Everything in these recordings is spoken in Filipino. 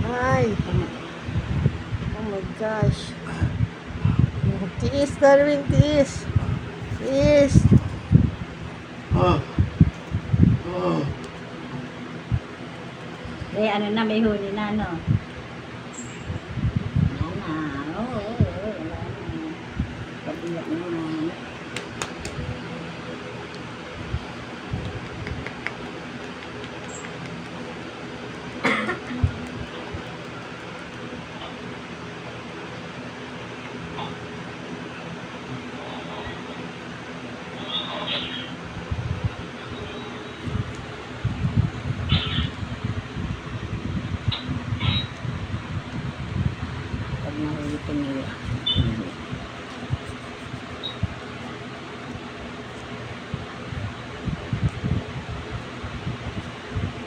Ay. Oh my gosh. Tiis, Darwin, tiis. Tiis. Eh, ano na, may huli na, no? Wala na. Oo, wala na. Pabiyak naman. Pag nahuli pinili.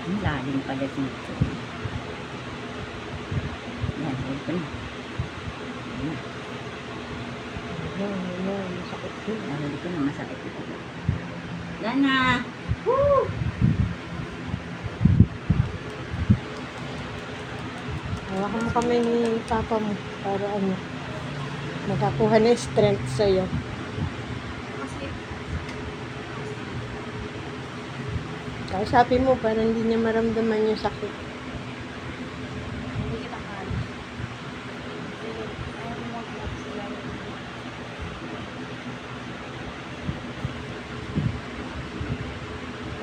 Ang lalim pala dito. Yan, huli ko na. Yan. Masakit yun. Nahuli ko na, masakit ito. Yan na! Woo! Hawakan mo kami ni Papa mo para ano, makakuha na yung strength sa'yo. Kausapin mo para hindi niya maramdaman yung sakit.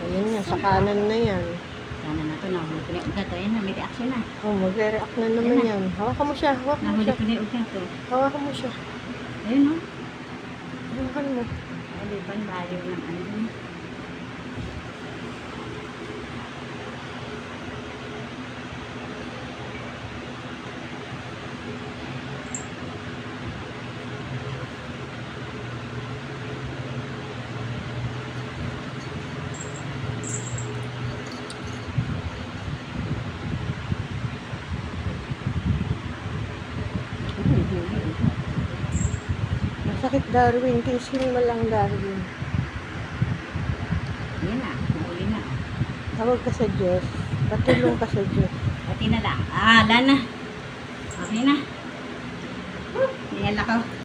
Ayun nga, sa kanan na yan. Sana na ito, nahuli ko na yung ugat. Ayan na, may reaction na. Oh, magre-react na naman yan. Hawakan mo siya, hawakan mo Nahuli siya. ko na yung ugat. Hawakan mo siya. Ayun, no? Hawakan mo. Ay, di ba, layo ng ano. Masakit, Darwin. Tiisin mo lang, Darwin. Yan na, nahuli na. Tawag ka sa Diyos. Patulong ka sa Diyos. Pati na lang. Ah, wala na. Okay na. Tingnan ako.